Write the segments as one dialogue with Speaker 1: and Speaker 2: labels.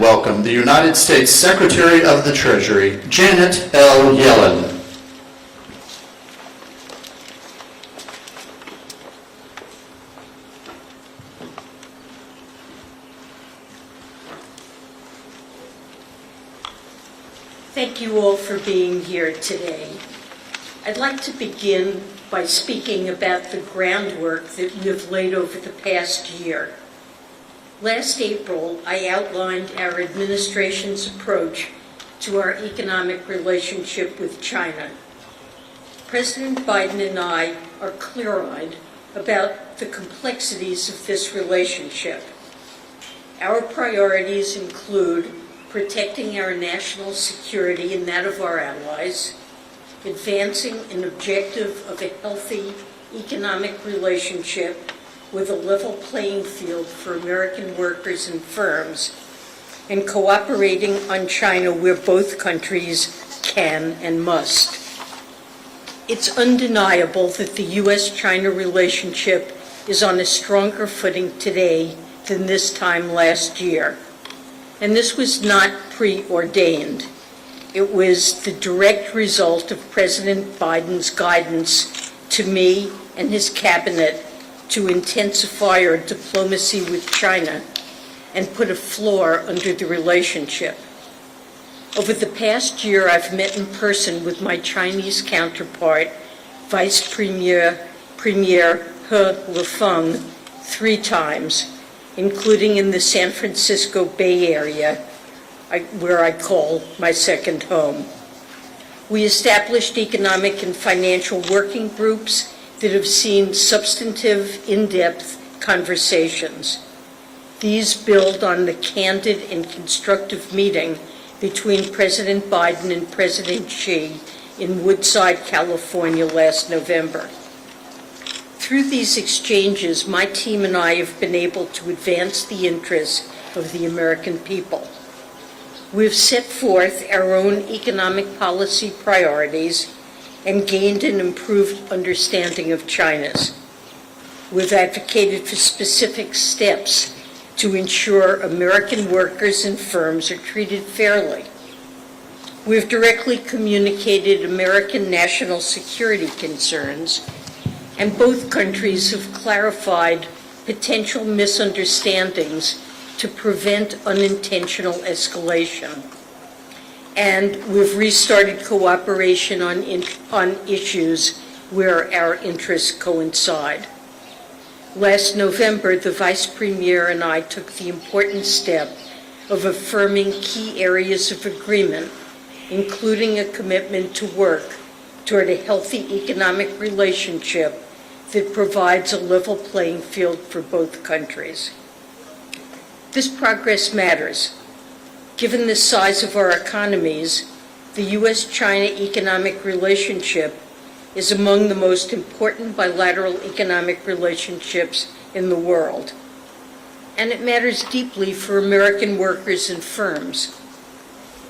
Speaker 1: welcome the United States Secretary of the Treasury, Janet L. Yellen.
Speaker 2: Thank you all for being here today. I'd like to begin by speaking about the groundwork that we have laid over the past year. Last April, I outlined our administration's approach to our economic relationship with China. President Biden and I are clear-eyed about the complexities of this relationship. Our priorities include protecting our national security and that of our allies, advancing an objective of a healthy economic relationship with a level playing field for American workers and firms, and cooperating on China where both countries can and must. It's undeniable that the U.S.-China relationship is on a stronger footing today than this time last year. And this was not preordained. It was the direct result of President Biden's guidance to me and his cabinet to intensify our diplomacy with China and put a floor under the relationship. Over the past year, I've met in person with my Chinese counterpart, Vice Premier He Lifeng, 3 times, including in the San Francisco Bay Area, where I call my second home. We established economic and financial working groups that have seen substantive, in-depth conversations. These build on the candid and constructive meeting between President Biden and President Xi in Woodside, California last November. Through these exchanges, my team and I have been able to advance the interests of the American people. We've set forth our own economic policy priorities and gained an improved understanding of China's. We've advocated for specific steps to ensure American workers and firms are treated fairly. We've directly communicated American national security concerns, and both countries have clarified potential misunderstandings to prevent unintentional escalation. And we've restarted cooperation on issues where our interests coincide. Last November, the Vice Premier and I took the important step of affirming key areas of agreement, including a commitment to work toward a healthy economic relationship that provides a level playing field for both countries. This progress matters. Given the size of our economies, the U.S.-China economic relationship is among the most important bilateral economic relationships in the world. And it matters deeply for American workers and firms.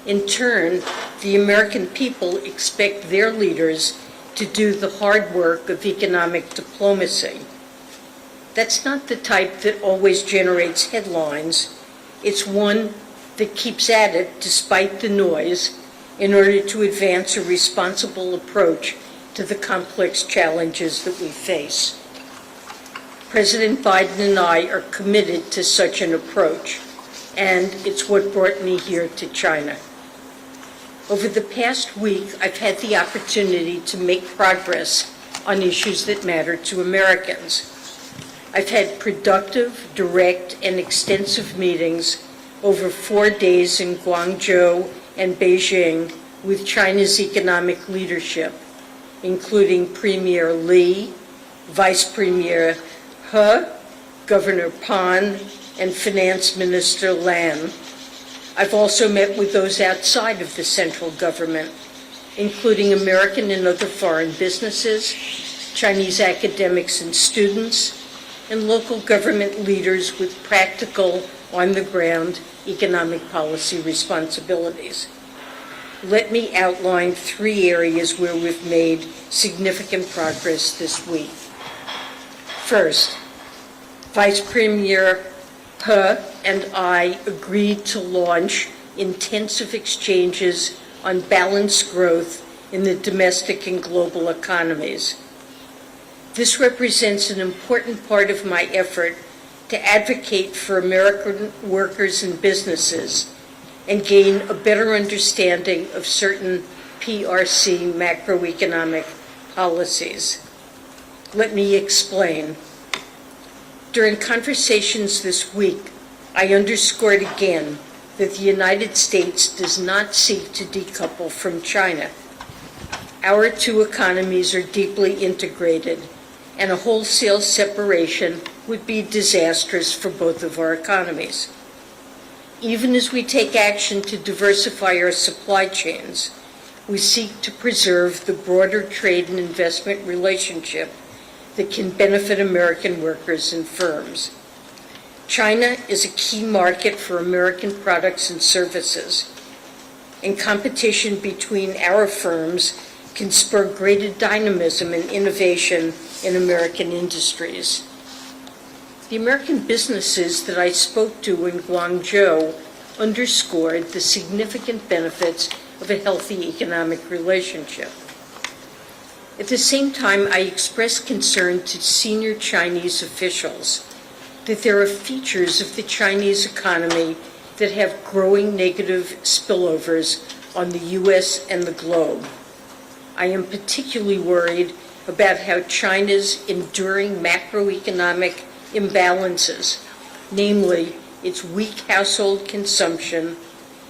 Speaker 2: In turn, the American people expect their leaders to do the hard work of economic diplomacy. That's not the type that always generates headlines. It's one that keeps at it despite the noise in order to advance a responsible approach to the complex challenges that we face. President Biden and I are committed to such an approach, and it's what brought me here to China. Over the past week, I've had the opportunity to make progress on issues that matter to Americans. I've had productive, direct, and extensive meetings over 4 days in Guangzhou and Beijing with China's economic leadership, including Premier Li, Vice Premier He, Governor Pan, and Finance Minister Lan. I've also met with those outside of the central government, including American and other foreign businesses, Chinese academics and students, and local government leaders with practical, on-the-ground economic policy responsibilities. Let me outline 3 areas where we've made significant progress this week. First, Vice Premier He and I agreed to launch intensive exchanges on balanced growth in the domestic and global economies. This represents an important part of my effort to advocate for American workers and businesses and gain a better understanding of certain PRC macroeconomic policies. Let me explain. During conversations this week, I underscored again that the United States does not seek to decouple from China. Our two economies are deeply integrated, and a wholesale separation would be disastrous for both of our economies. Even as we take action to diversify our supply chains, we seek to preserve the broader trade and investment relationship that can benefit American workers and firms. China is a key market for American products and services, and competition between our firms can spur greater dynamism and innovation in American industries. The American businesses that I spoke to in Guangzhou underscored the significant benefits of a healthy economic relationship. At the same time, I expressed concern to senior Chinese officials that there are features of the Chinese economy that have growing negative spillovers on the U.S. and the globe. I am particularly worried about how China's enduring macroeconomic imbalances, namely its weak household consumption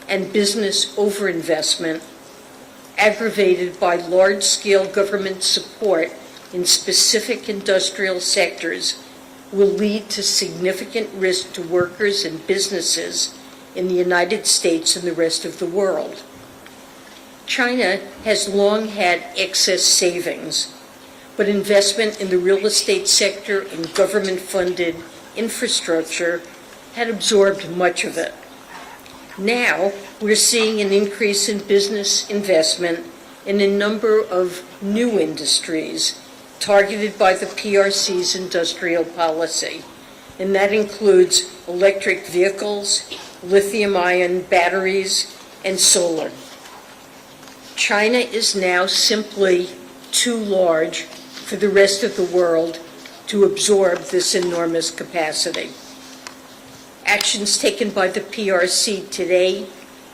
Speaker 2: and business overinvestment, aggravated by large-scale government support in specific industrial sectors, will lead to significant risk to workers and businesses in the United States and the rest of the world. China has long had excess savings, but investment in the real estate sector and government-funded infrastructure had absorbed much of it. Now, we're seeing an increase in business investment in a number of new industries targeted by the PRC's industrial policy, and that includes electric vehicles, lithium-ion batteries, and solar. China is now simply too large for the rest of the world to absorb this enormous capacity. Actions taken by the PRC today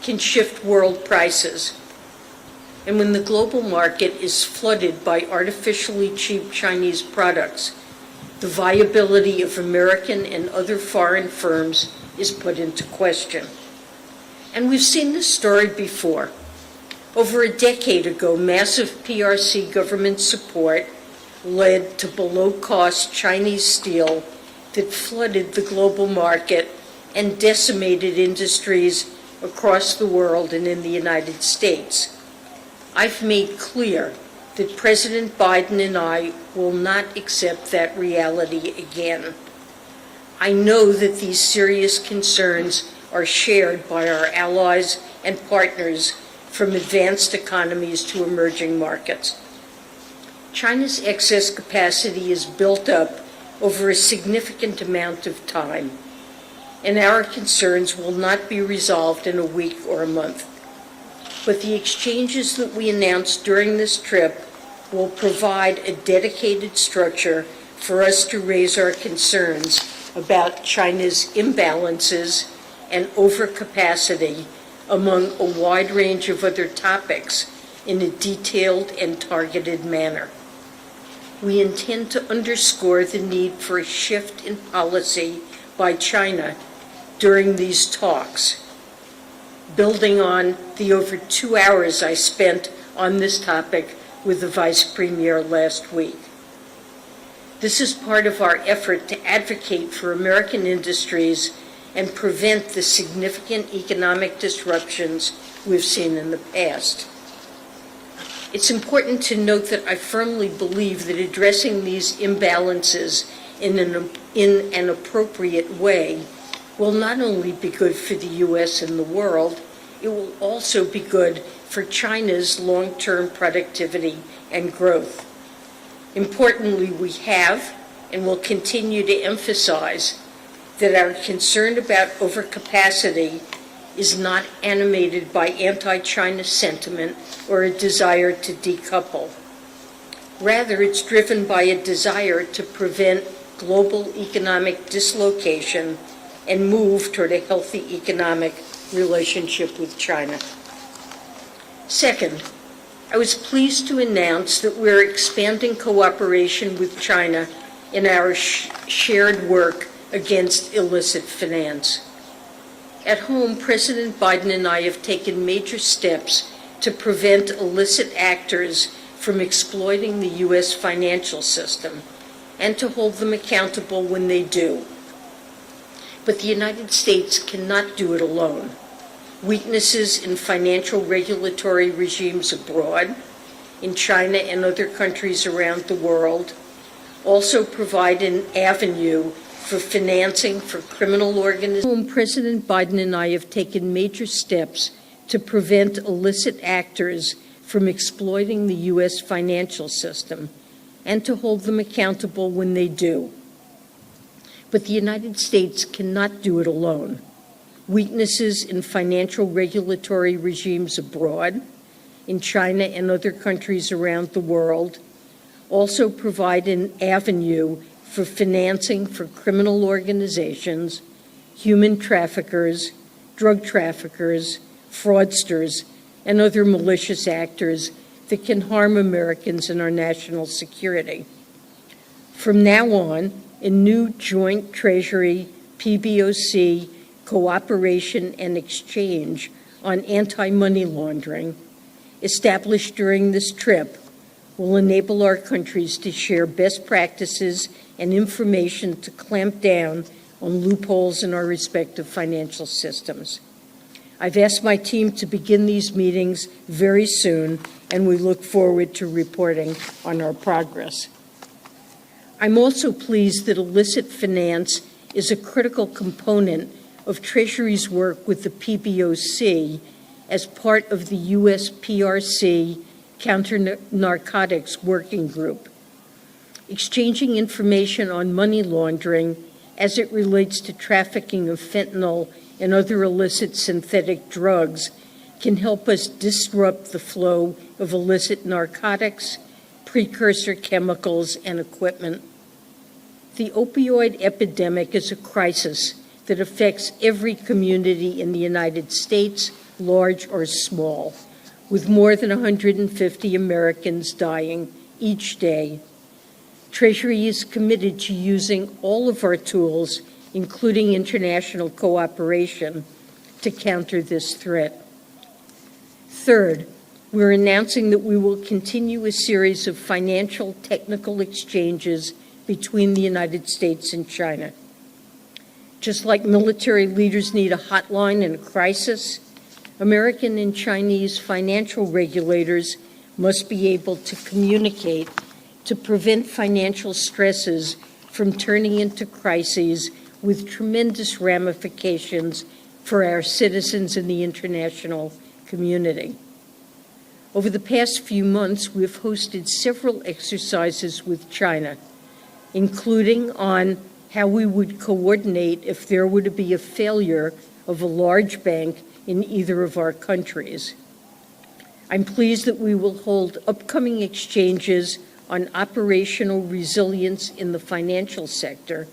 Speaker 2: can shift world prices. And when the global market is flooded by artificially cheap Chinese products, the viability of American and other foreign firms is put into question. And we've seen this story before. Over a decade ago, massive PRC government support led to below-cost Chinese steel that flooded the global market and decimated industries across the world and in the United States. I've made clear that President Biden and I will not accept that reality again. I know that these serious concerns are shared by our allies and partners from advanced economies to emerging markets. China's excess capacity is built up over a significant amount of time, and our concerns will not be resolved in a week or a month. But the exchanges that we announced during this trip will provide a dedicated structure for us to raise our concerns about China's imbalances and overcapacity among a wide range of other topics in a detailed and targeted manner. We intend to underscore the need for a shift in policy by China during these talks, building on the over 2 hours I spent on this topic with the Vice Premier last week. This is part of our effort to advocate for American industries and prevent the significant economic disruptions we've seen in the past. It's important to note that I firmly believe that addressing these imbalances in an appropriate way will not only be good for the U.S. and the world, it will also be good for China's long-term productivity and growth. Importantly, we have and will continue to emphasize that our concern about overcapacity is not animated by anti-China sentiment or a desire to decouple. Rather, it's driven by a desire to prevent global economic dislocation and move toward a healthy economic relationship with China. Second, I was pleased to announce that we're expanding cooperation with China in our shared work against illicit finance. At home, President Biden and I have taken major steps to prevent illicit actors from exploiting the U.S. financial system and to hold them accountable when they do. But the United States cannot do it alone. Weaknesses in financial regulatory regimes abroad, in China and other countries around the world, also provide an avenue for financing for criminal organizations. President Biden and I have taken major steps to prevent illicit actors from exploiting the U.S. financial system and to hold them accountable when they do. But the United States cannot do it alone. Weaknesses in financial regulatory regimes abroad, in China and other countries around the world, also provide an avenue for financing for criminal organizations, human traffickers, drug traffickers, fraudsters, and other malicious actors that can harm Americans and our national security. From now on, a new joint Treasury PBOC cooperation and exchange on anti-money laundering, established during this trip, will enable our countries to share best practices and information to clamp down on loopholes in our respective financial systems. I've asked my team to begin these meetings very soon, and we look forward to reporting on our progress. I'm also pleased that illicit finance is a critical component of Treasury's work with the PBOC as part of the U.S. PRC Counter-Narcotics Working Group. Exchanging information on money laundering as it relates to trafficking of fentanyl and other illicit synthetic drugs can help us disrupt the flow of illicit narcotics, precursor chemicals, and equipment. The opioid epidemic is a crisis that affects every community in the United States, large or small, with more than 150 Americans dying each day. Treasury is committed to using all of our tools, including international cooperation, to counter this threat. Third, we're announcing that we will continue a series of financial technical exchanges between the United States and China. Just like military leaders need a hotline in a crisis, American and Chinese financial regulators must be able to communicate to prevent financial stresses from turning into crises with tremendous ramifications for our citizens in the international community. Over the past few months, we've hosted several exercises with China, including on how we would coordinate if there were to be a failure of a large bank in either of our countries. I'm pleased that we will hold upcoming exchanges on operational resilience in the financial sector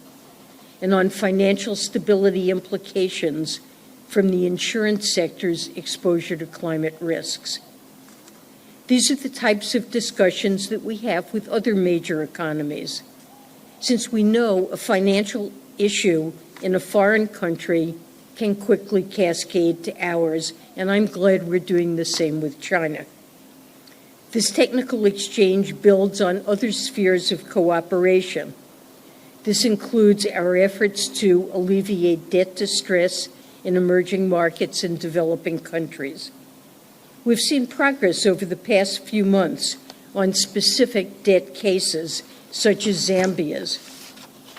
Speaker 2: and on financial stability implications from the insurance sector's exposure to climate risks. These are the types of discussions that we have with other major economies. Since we know a financial issue in a foreign country can quickly cascade to ours, and I'm glad we're doing the same with China. This technical exchange builds on other spheres of cooperation. This includes our efforts to alleviate debt distress in emerging markets and developing countries. We've seen progress over the past few months on specific debt cases, such as Zambia's.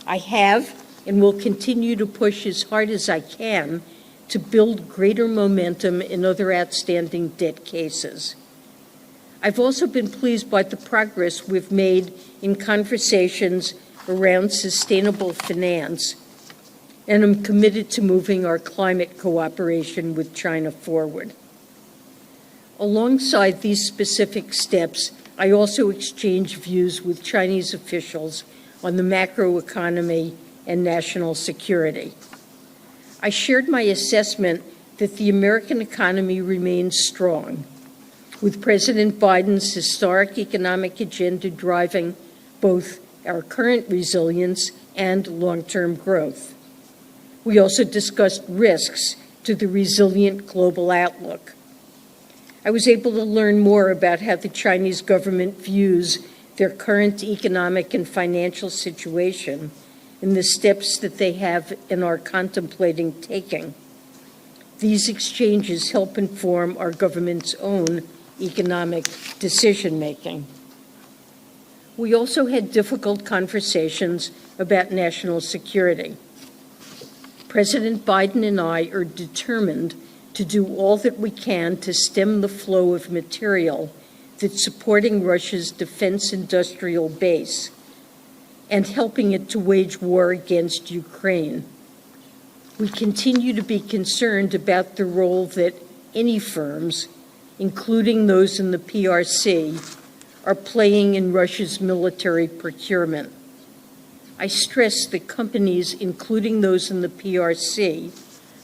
Speaker 2: I have and will continue to push as hard as I can to build greater momentum in other outstanding debt cases. I've also been pleased by the progress we've made in conversations around sustainable finance, and I'm committed to moving our climate cooperation with China forward. Alongside these specific steps, I also exchange views with Chinese officials on the macroeconomy and national security. I shared my assessment that the American economy remains strong, with President Biden's historic economic agenda driving both our current resilience and long-term growth. We also discussed risks to the resilient global outlook. I was able to learn more about how the Chinese government views their current economic and financial situation and the steps that they have and are contemplating taking. These exchanges help inform our government's own economic decision-making. We also had difficult conversations about national security. President Biden and I are determined to do all that we can to stem the flow of material that's supporting Russia's defense industrial base and helping it to wage war against Ukraine. We continue to be concerned about the role that any firms, including those in the PRC, are playing in Russia's military procurement. I stress that companies, including those in the PRC,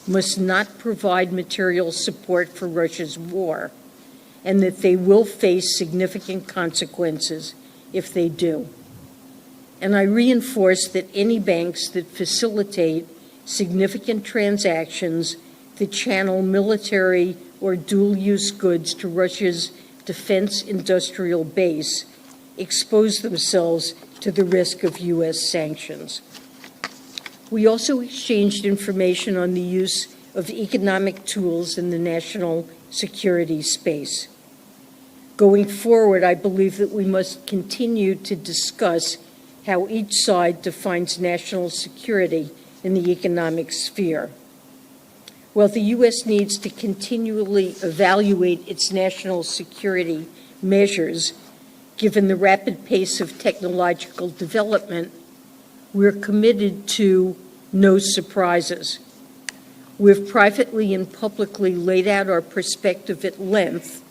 Speaker 2: must not provide material support for Russia's war, and that they will face significant consequences if they do. And I reinforce that any banks that facilitate significant transactions that channel military or dual-use goods to Russia's defense industrial base expose themselves to the risk of U.S. sanctions. We also exchanged information on the use of economic tools in the national security space. Going forward, I believe that we must continue to discuss how each side defines national security in the economic sphere. While the U.S. needs to continually evaluate its national security measures, given the rapid pace of technological development, we're committed to no surprises. We've privately and publicly laid out our perspective at length,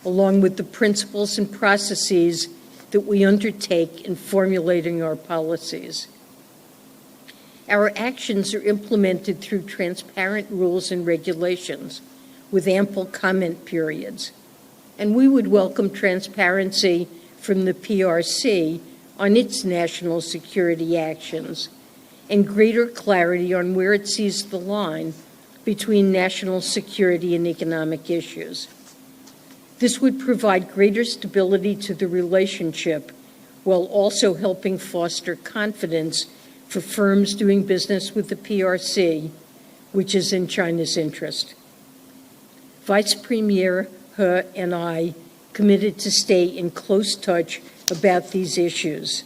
Speaker 2: along with the principles and processes that we undertake in formulating our policies. Our actions are implemented through transparent rules and regulations with ample comment periods, and we would welcome transparency from the PRC on its national security actions and greater clarity on where it sees the line between national security and economic issues. This would provide greater stability to the relationship while also helping foster confidence for firms doing business with the PRC, which is in China's interest. Vice Premier He and I committed to stay in close touch about these issues.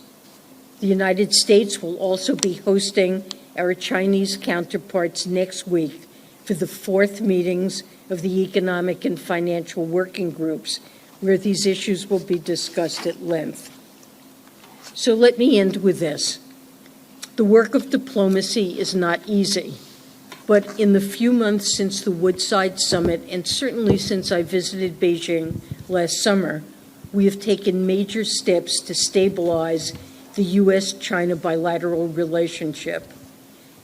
Speaker 2: The United States will also be hosting our Chinese counterparts next week for the fourth meetings of the Economic and Financial Working Groups, where these issues will be discussed at length. So let me end with this. The work of diplomacy is not easy, but in the few months since the Woodside Summit, and certainly since I visited Beijing last summer, we have taken major steps to stabilize the U.S.-China bilateral relationship.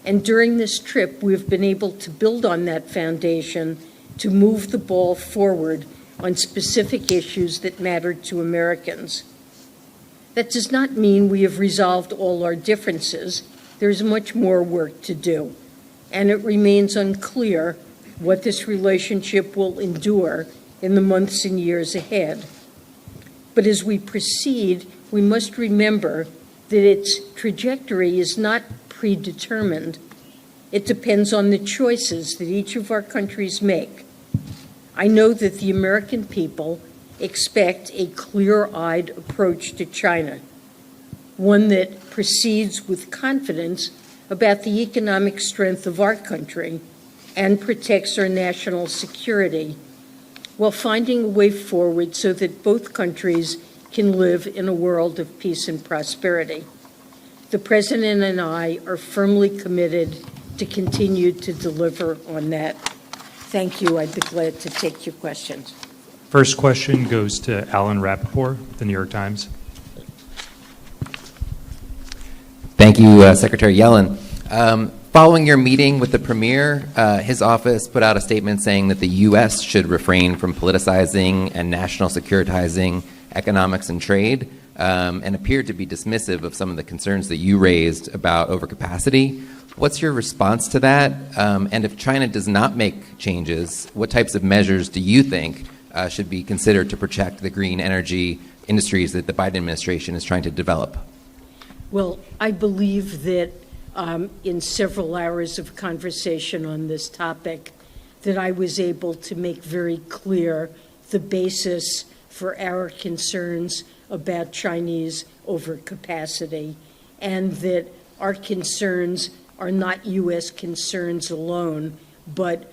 Speaker 2: And during this trip, we have been able to build on that foundation to move the ball forward on specific issues that matter to Americans. That does not mean we have resolved all our differences. There is much more work to do, and it remains unclear what this relationship will endure in the months and years ahead. But as we proceed, we must remember that its trajectory is not predetermined. It depends on the choices that each of our countries make. I know that the American people expect a clear-eyed approach to China, one that proceeds with confidence about the economic strength of our country and protects our national security, while finding a way forward so that both countries can live in a world of peace and prosperity. The President and I are firmly committed to continue to deliver on that. Thank you. I'd be glad to take your questions.
Speaker 3: First question goes to Alan Rappaport, The New York Times.
Speaker 4: Thank you, Secretary Yellen. Following your meeting with the Premier, his office put out a statement saying that the U.S. should refrain from politicizing and national securitizing economics and trade, and appeared to be dismissive of some of the concerns that you raised about overcapacity. What's your response to that? And if China does not make changes, what types of measures do you think should be considered to protect the green energy industries that the Biden administration is trying to develop?
Speaker 2: Well, I believe that in several hours of conversation on this topic, that I was able to make very clear the basis for our concerns about Chinese overcapacity, and that our concerns are not U.S. concerns alone, but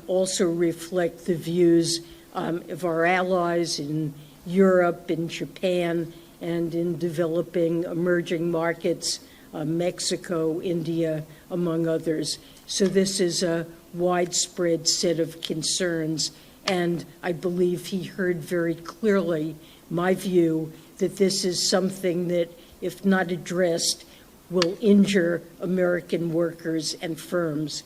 Speaker 2: also reflect the views of our allies in Europe, in Japan, and in developing emerging markets, Mexico, India, among others. So this is a widespread set of concerns, and I believe he heard very clearly my view that this is something that, if not addressed, will injure American workers and firms.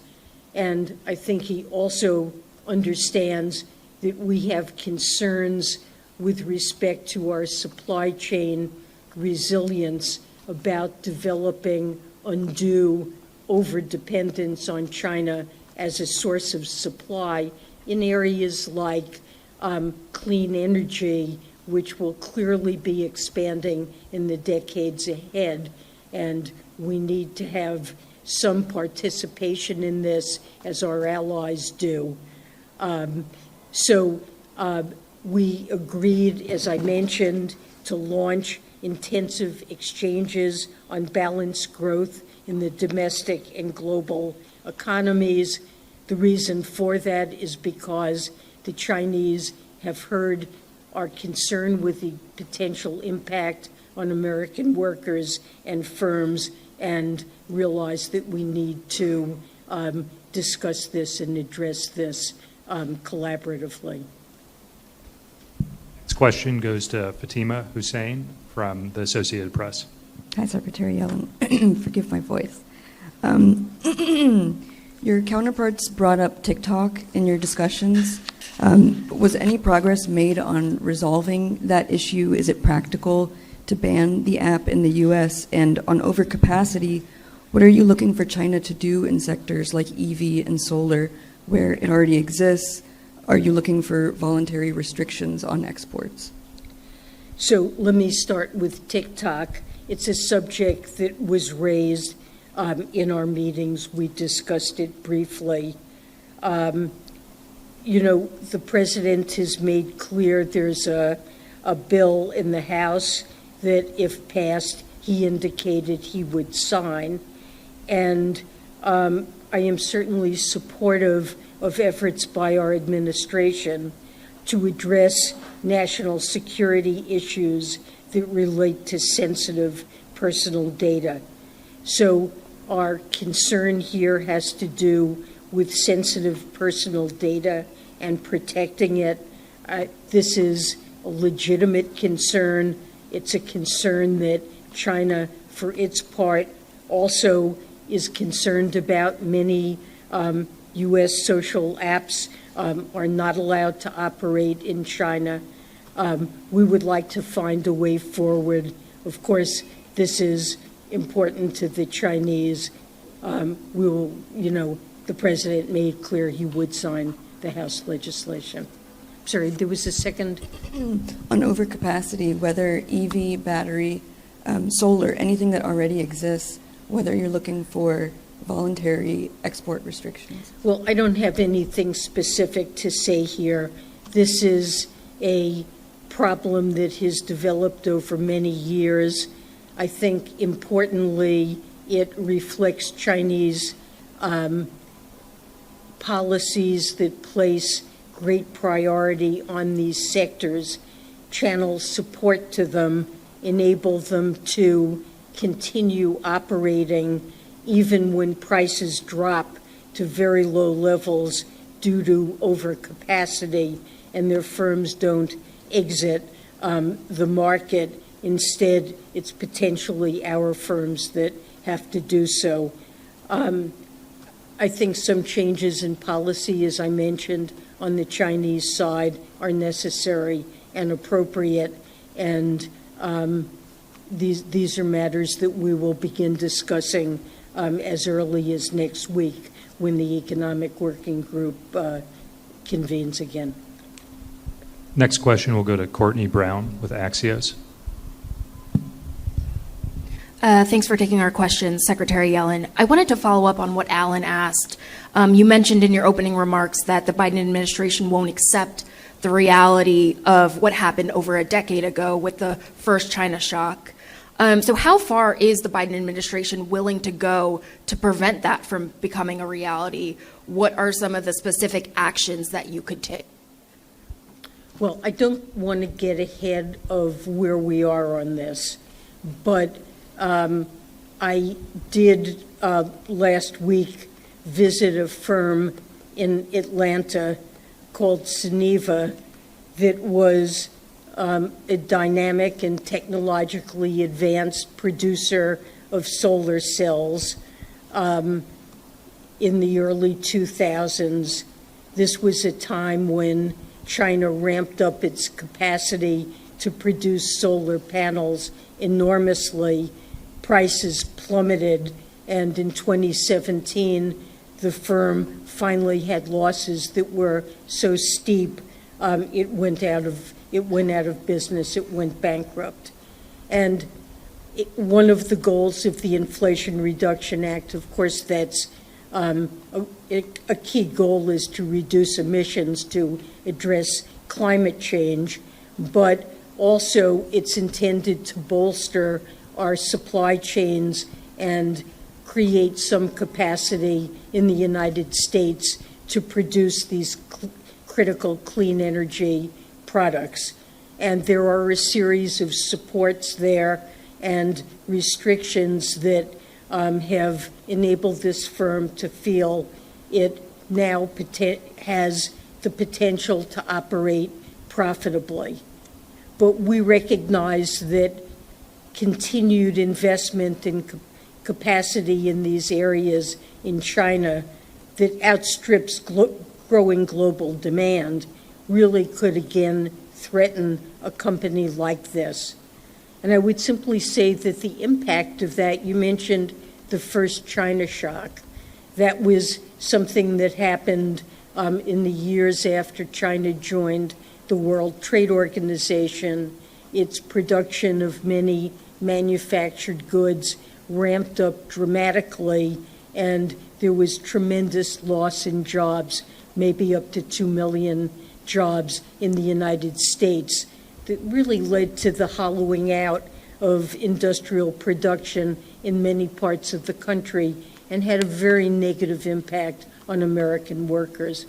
Speaker 2: And I think he also understands that we have concerns with respect to our supply chain resilience about developing undue overdependence on China as a source of supply in areas like clean energy, which will clearly be expanding in the decades ahead. And we need to have some participation in this, as our allies do. So we agreed, as I mentioned, to launch intensive exchanges on balanced growth in the domestic and global economies. The reason for that is because the Chinese have heard our concern with the potential impact on American workers and firms, and realize that we need to discuss this and address this collaboratively.
Speaker 3: Next question goes to Fatima Hussein from the Associated Press.
Speaker 5: Hi, Secretary Yellen. Forgive my voice. Your counterparts brought up TikTok in your discussions. Was any progress made on resolving that issue? Is it practical to ban the app in the U.S.? And on overcapacity, what are you looking for China to do in sectors like EV and solar, where it already exists? Are you looking for voluntary restrictions on exports?
Speaker 2: So let me start with TikTok. It's a subject that was raised in our meetings. We discussed it briefly. The president has made clear there's a bill in the House that, if passed, he indicated he would sign. And I am certainly supportive of efforts by our administration to address national security issues that relate to sensitive personal data. So our concern here has to do with sensitive personal data and protecting it. This is a legitimate concern. It's a concern that China, for its part, also is concerned about. Many U.S. social apps are not allowed to operate in China. We would like to find a way forward. Of course, this is important to the Chinese. The president made clear he would sign the House legislation. Sorry, there was a second.
Speaker 5: On overcapacity, whether EV, battery, solar, anything that already exists, whether you're looking for voluntary export restrictions?
Speaker 2: Well, I don't have anything specific to say here. This is a problem that has developed over many years. I think, importantly, it reflects Chinese policies that place great priority on these sectors, channel support to them, enable them to continue operating even when prices drop to very low levels due to overcapacity and their firms don't exit the market. Instead, it's potentially our firms that have to do so. I think some changes in policy, as I mentioned, on the Chinese side are necessary and appropriate, and these are matters that we will begin discussing as early as next week when the Economic Working Group convenes again.
Speaker 3: Next question will go to Courtney Brown with Axios.
Speaker 6: Thanks for taking our questions, Secretary Yellen. I wanted to follow up on what Alan asked. You mentioned in your opening remarks that the Biden administration won't accept the reality of what happened over a decade ago with the first China shock. So how far is the Biden administration willing to go to prevent that from becoming a reality? What are some of the specific actions that you could take?
Speaker 2: Well, I don't want to get ahead of where we are on this, but I did last week visit a firm in Atlanta called Soneva that was a dynamic and technologically advanced producer of solar cells in the early 2000s. This was a time when China ramped up its capacity to produce solar panels enormously. Prices plummeted, and in 2017, the firm finally had losses that were so steep it went out of business. It went bankrupt. And one of the goals of the Inflation Reduction Act, of course, that's a key goal is to reduce emissions to address climate change, but also it's intended to bolster our supply chains and create some capacity in the United States to produce these critical clean energy products. And there are a series of supports there and restrictions that have enabled this firm to feel it now has the potential to operate profitably. But we recognize that continued investment in capacity in these areas in China that outstrips growing global demand really could again threaten a company like this. And I would simply say that the impact of that, you mentioned the first China shock. That was something that happened in the years after China joined the World Trade Organization. Its production of many manufactured goods ramped up dramatically, and there was tremendous loss in jobs, maybe up to 2 million jobs in the United States, that really led to the hollowing out of industrial production in many parts of the country and had a very negative impact on American workers.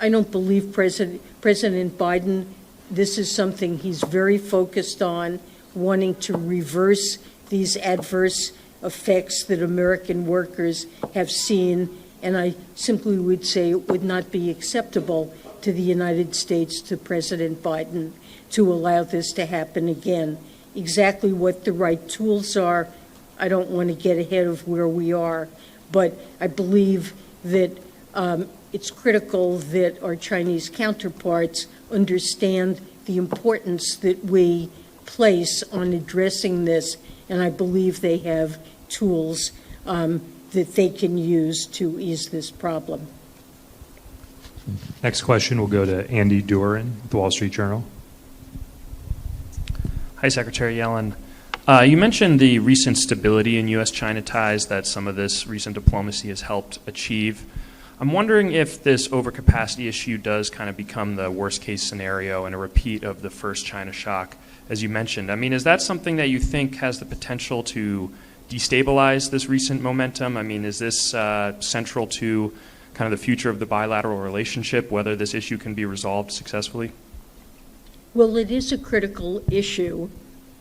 Speaker 2: I don't believe President Biden, this is something he's very focused on, wanting to reverse these adverse effects that American workers have seen, and I simply would say it would not be acceptable to the United States, to President Biden, to allow this to happen again. Exactly what the right tools are, I don't want to get ahead of where we are, but I believe that it's critical that our Chinese counterparts understand the importance that we place on addressing this, and I believe they have tools that they can use to ease this problem.
Speaker 3: Next question will go to Andy Durin with the Wall Street Journal.
Speaker 7: Hi, Secretary Yellen. You mentioned the recent stability in U.S.-China ties that some of this recent diplomacy has helped achieve. I'm wondering if this overcapacity issue does kind of become the worst-case scenario and a repeat of the first China shock, as you mentioned. I mean, is that something that you think has the potential to destabilize this recent momentum? I mean, is this central to kind of the future of the bilateral relationship, whether this issue can be resolved successfully?
Speaker 2: Well, it is a critical issue,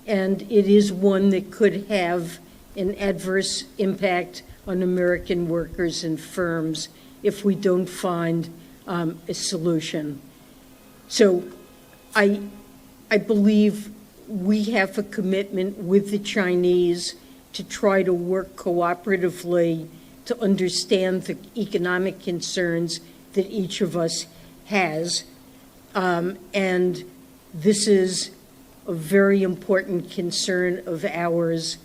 Speaker 2: and it is one that could have an adverse impact on American workers and firms if we don't find a solution. So I believe we have a commitment with the Chinese to try to work cooperatively to understand the economic concerns that each of us has. And this is a very important concern of ours.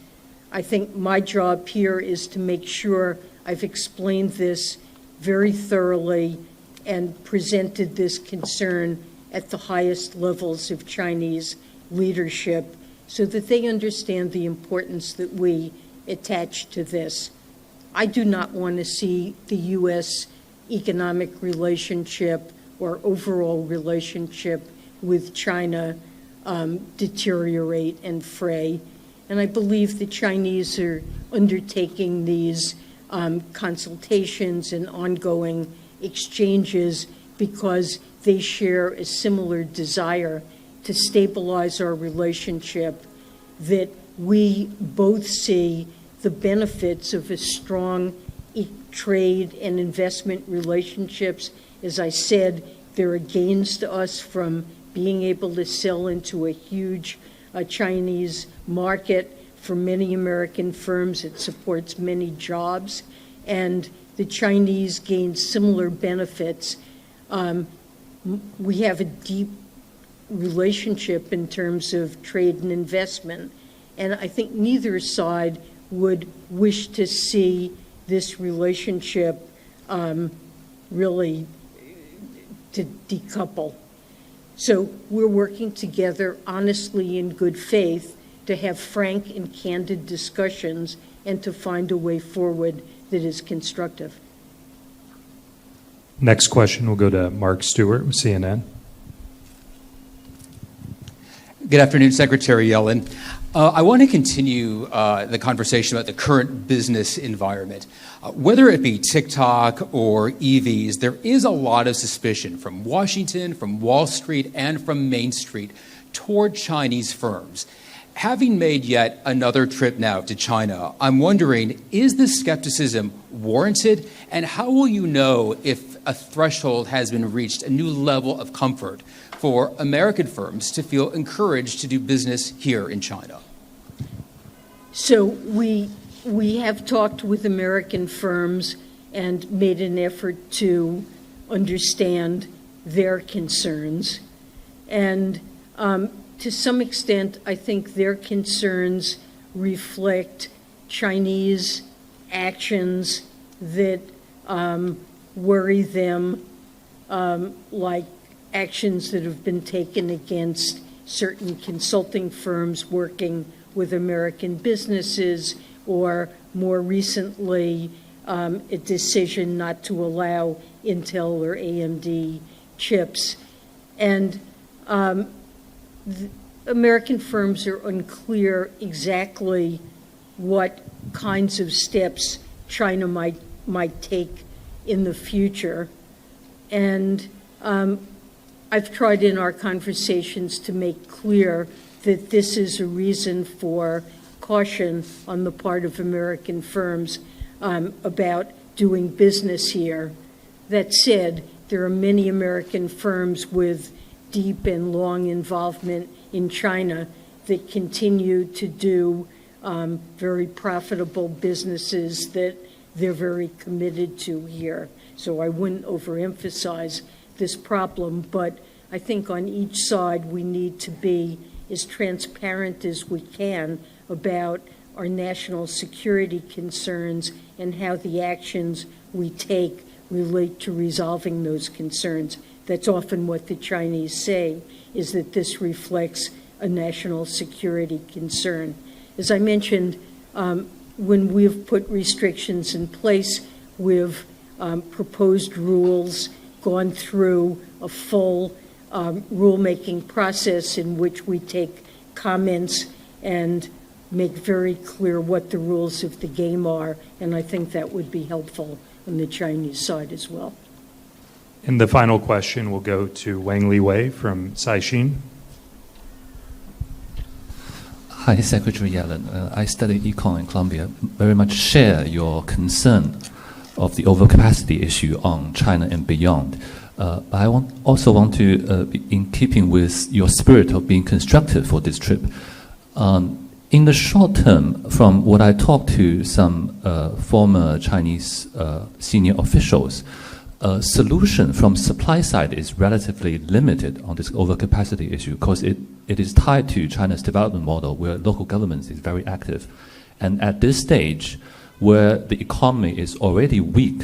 Speaker 2: I think my job here is to make sure I've explained this very thoroughly and presented this concern at the highest levels of Chinese leadership so that they understand the importance that we attach to this. I do not want to see the U.S. economic relationship or overall relationship with China deteriorate and fray. And I believe the Chinese are undertaking these consultations and ongoing exchanges because they share a similar desire to stabilize our relationship, that we both see the benefits of a strong trade and investment relationships. As I said, there are gains to us from being able to sell into a huge Chinese market. For many American firms, it supports many jobs, and the Chinese gain similar benefits. We have a deep relationship in terms of trade and investment, and I think neither side would wish to see this relationship really to decouple. So we're working together honestly in good faith to have frank and candid discussions and to find a way forward that is constructive.
Speaker 3: Next question will go to Mark Stewart with CNN.
Speaker 8: Good afternoon, Secretary Yellen. I want to continue the conversation about the current business environment. Whether it be TikTok or EVs, there is a lot of suspicion from Washington, from Wall Street, and from Main Street toward Chinese firms. Having made yet another trip now to China, I'm wondering, is this skepticism warranted? And how will you know if a threshold has been reached, a new level of comfort for American firms to feel encouraged to do business here in China?
Speaker 2: So we have talked with American firms and made an effort to understand their concerns. And to some extent, I think their concerns reflect Chinese actions that worry them, like actions that have been taken against certain consulting firms working with American businesses, or more recently, a decision not to allow Intel or AMD chips. And American firms are unclear exactly what kinds of steps China might take in the future. And I've tried in our conversations to make clear that this is a reason for caution on the part of American firms about doing business here. That said, there are many American firms with deep and long involvement in China that continue to do very profitable businesses that they're very committed to here. So I wouldn't overemphasize this problem, but I think on each side we need to be as transparent as we can about our national security concerns and how the actions we take relate to resolving those concerns. That's often what the Chinese say, is that this reflects a national security concern. As I mentioned, when we've put restrictions in place, we've proposed rules, gone through a full rulemaking process in which we take comments and make very clear what the rules of the game are, and I think that would be helpful on the Chinese side as well.
Speaker 3: And the final question will go to Wang Liwei from Caixin.
Speaker 9: Hi, Secretary Yellen. I study econ in Columbia. Very much share your concern of the overcapacity issue on China and beyond. I also want to, be in keeping with your spirit of being constructive for this trip, in the short term, from what I talked to some former Chinese senior officials, solution from supply side is relatively limited on this overcapacity issue because it is tied to China's development model where local governments is very active. And at this stage, where the economy is already weak,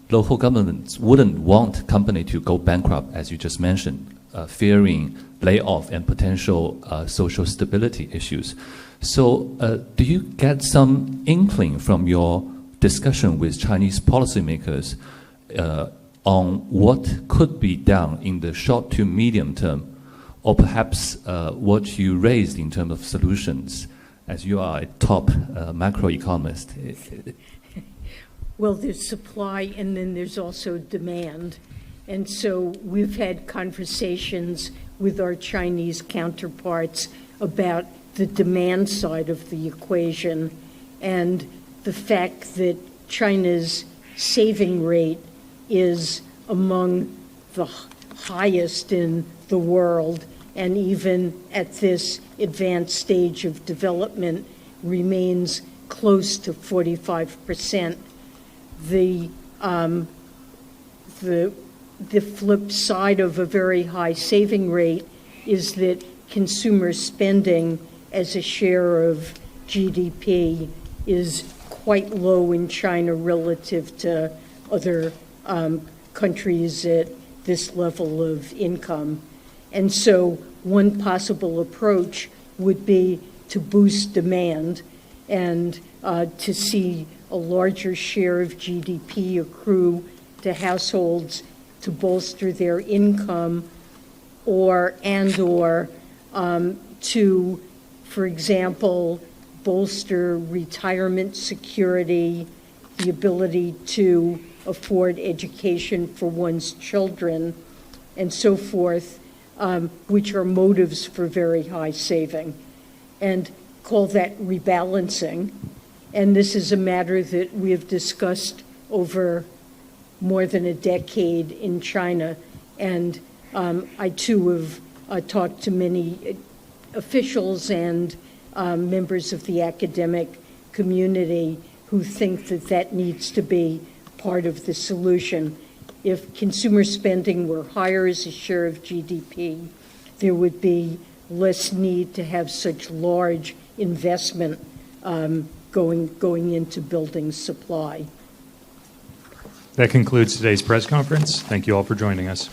Speaker 9: local governments wouldn't want company to go bankrupt, as you just mentioned, fearing layoff and potential social stability issues. So do you get some inkling from your discussion with Chinese policymakers on what could be done in the short to medium term, or perhaps what you raised in terms of solutions, as you are a top macroeconomist?
Speaker 2: Well, there's supply and then there's also demand. And so we've had conversations with our Chinese counterparts about the demand side of the equation and the fact that China's saving rate is among the highest in the world, and even at this advanced stage of development remains close to 45%. The flip side of a very high saving rate is that consumer spending as a share of GDP is quite low in China relative to other countries at this level of income. And so one possible approach would be to boost demand and to see a larger share of GDP accrue to households to bolster their income, or to, for example, bolster retirement security, the ability to afford education for one's children, and so forth, which are motives for very high saving, and call that rebalancing. And this is a matter that we have discussed over more than a decade in China. And I, too, have talked to many officials and members of the academic community who think that that needs to be part of the solution. If consumer spending were higher as a share of GDP, there would be less need to have such large investment going into building supply.
Speaker 3: That concludes today's press conference. Thank you all for joining us.